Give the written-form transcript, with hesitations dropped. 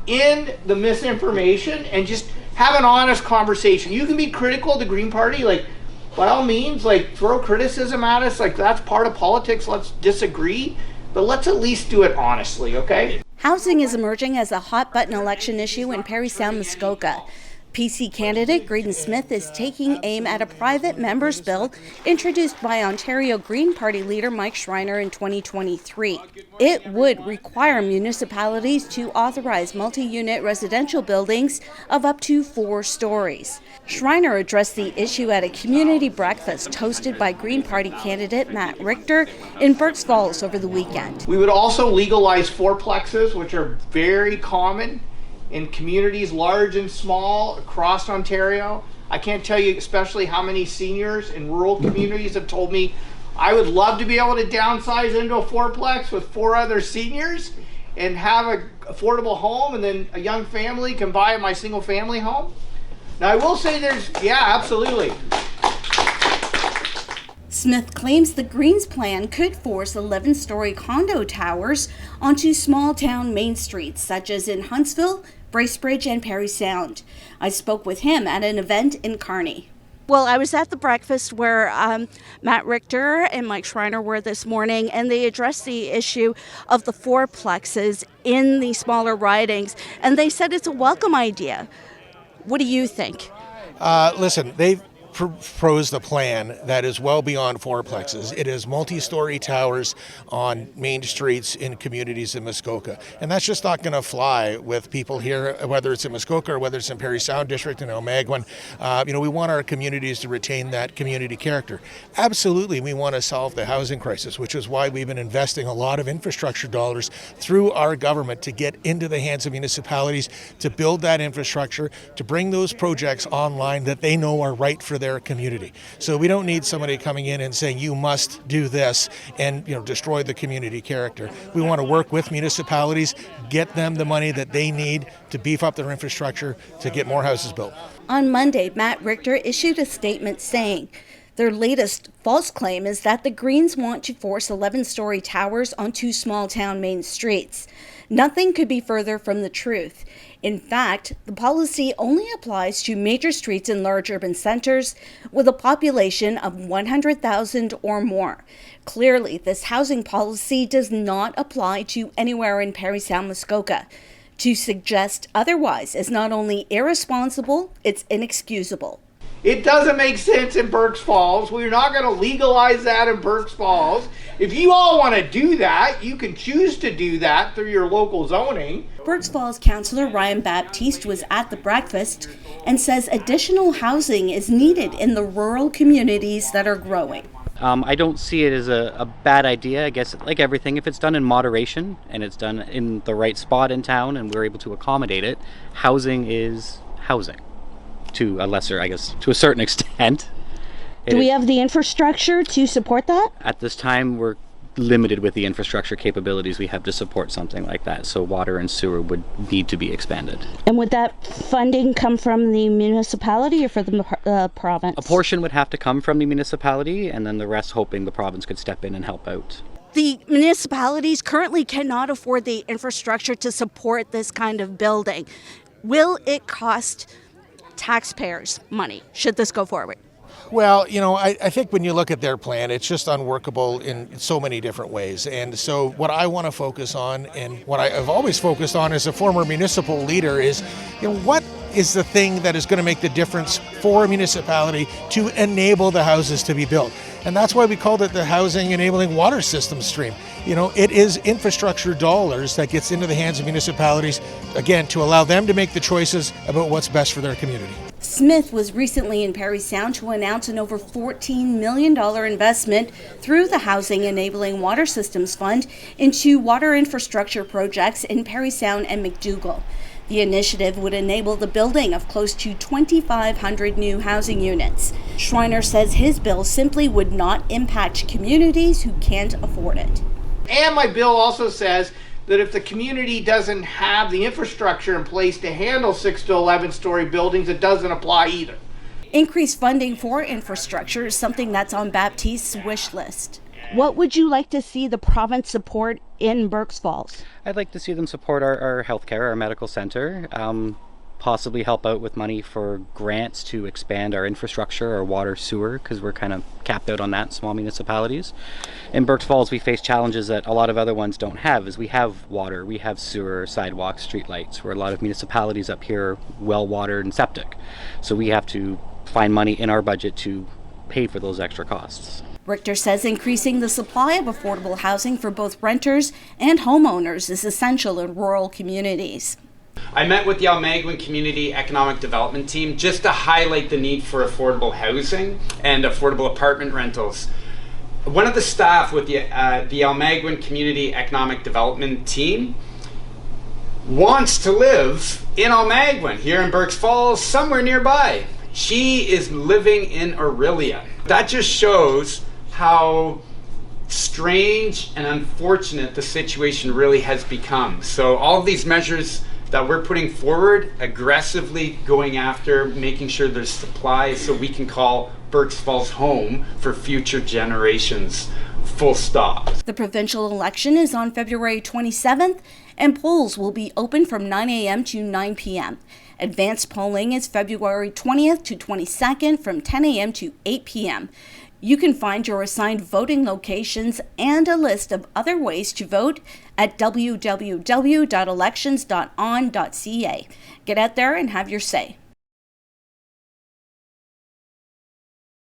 end the misinformation and just have an honest conversation. You can be critical of the Green Party, like, by all means, like, throw criticism at us, like, that's part of politics, let's disagree, but let's at least do it honestly, okay? Housing is emerging as a hot-button election issue in Parry Sound, Muskoka. PC candidate Graydon Smith is taking aim at a private member's bill introduced by Ontario Green Party leader Mike Schreiner in 2023. It would require municipalities to authorize multi-unit residential buildings of up to 4 stories. Schreiner addressed the issue at a community breakfast hosted by Green Party candidate Matt Richter in Burkes Falls over the weekend. We would also legalize fourplexes, which are very common in communities large and small across Ontario. I can't tell you especially how many seniors in rural communities have told me, I would love to be able to downsize into a fourplex with 4 other seniors and have an affordable home, and then a young family can buy my single family home. Now I will say absolutely. Smith claims the Greens plan could force 11-story condo towers onto small-town main streets, such as in Huntsville, Bracebridge, and Parry Sound. I spoke with him at an event in Kearney. Well, I was at the breakfast where Matt Richter and Mike Schreiner were this morning, and they addressed the issue of the fourplexes in the smaller ridings, and they said it's a welcome idea. What do you think? Listen, they've proposed a plan that is well beyond fourplexes. It is multi-story towers on main streets in communities in Muskoka. And that's just not going to fly with people here, whether it's in Muskoka or whether it's in Parry Sound District in Omagwan. We want our communities to retain that community character. Absolutely, we want to solve the housing crisis, which is why we've been investing a lot of infrastructure dollars through our government to get into the hands of municipalities, to build that infrastructure, to bring those projects online that they know are right for their community. So we don't need somebody coming in and saying you must do this and destroy the community character. We want to work with municipalities, get them the money that they need to beef up their infrastructure to get more houses built. On Monday, Matt Richter issued a statement saying their latest false claim is that the Greens want to force 11-story towers onto small-town main streets. Nothing could be further from the truth. In fact, the policy only applies to major streets in large urban centers with a population of 100,000 or more. Clearly, this housing policy does not apply to anywhere in Parry Sound, Muskoka. To suggest otherwise is not only irresponsible, it's inexcusable. It doesn't make sense in Burkes Falls. We're not going to legalize that in Burkes Falls. If you all want to do that, you can choose to do that through your local zoning. Burkes Falls Councillor Ryan Baptiste was at the breakfast and says additional housing is needed in the rural communities that are growing. I don't see it as a bad idea. I guess, like everything, if it's done in moderation and it's done in the right spot in town and we're able to accommodate it, housing is housing. To a lesser, I guess, to a certain extent. Do we have the infrastructure to support that? At this time, we're limited with the infrastructure capabilities we have to support something like that. So water and sewer would need to be expanded. And would that funding come from the municipality or from the province? A portion would have to come from the municipality, and then the rest hoping the province could step in and help out. The municipalities currently cannot afford the infrastructure to support this kind of building. Will it cost taxpayers money should this go forward? Well, I think when you look at their plan, it's just unworkable in so many different ways. And so what I want to focus on, and what I've always focused on as a former municipal leader, is what is the thing that is going to make the difference for a municipality to enable the houses to be built. And that's why we called it the Housing Enabling Water System Stream. It is infrastructure dollars that gets into the hands of municipalities, again, to allow them to make the choices about what's best for their community. Smith was recently in Parry Sound to announce an over $14 million investment through the Housing Enabling Water Systems Fund into water infrastructure projects in Parry Sound and McDougall. The initiative would enable the building of close to 2,500 new housing units. Schreiner says his bill simply would not impact communities who can't afford it. And my bill also says that if the community doesn't have the infrastructure in place to handle 6 to 11-story buildings, it doesn't apply either. Increased funding for infrastructure is something that's on Baptiste's wish list. What would you like to see the province support in Burk's Falls? I'd like to see them support our healthcare, our medical center, possibly help out with money for grants to expand our infrastructure, our water, sewer, because we're kind of capped out on that in small municipalities. In Burk's Falls, we face challenges that a lot of other ones don't have, is we have water, we have sewer, sidewalks, streetlights, where a lot of municipalities up here are well watered and septic. So we have to find money in our budget to pay for those extra costs. Richter says increasing the supply of affordable housing for both renters and homeowners is essential in rural communities. I met with the Almaguin Community Economic Development Team just to highlight the need for affordable housing and affordable apartment rentals. One of the staff with the Almaguin Community Economic Development Team wants to live in Almaguin, here in Burk's Falls, somewhere nearby. She is living in Aurelia. That just shows how strange and unfortunate the situation really has become. So all of these measures that we're putting forward, aggressively going after making sure there's supply so we can call Burk's Falls home for future generations. Full stop. The provincial election is on February 27th, and polls will be open from 9 a.m. to 9 p.m. Advanced polling is February 20th to 22nd from 10 a.m. to 8 p.m. You can find your assigned voting locations and a list of other ways to vote at www.elections.on.ca. Get out there and have your say.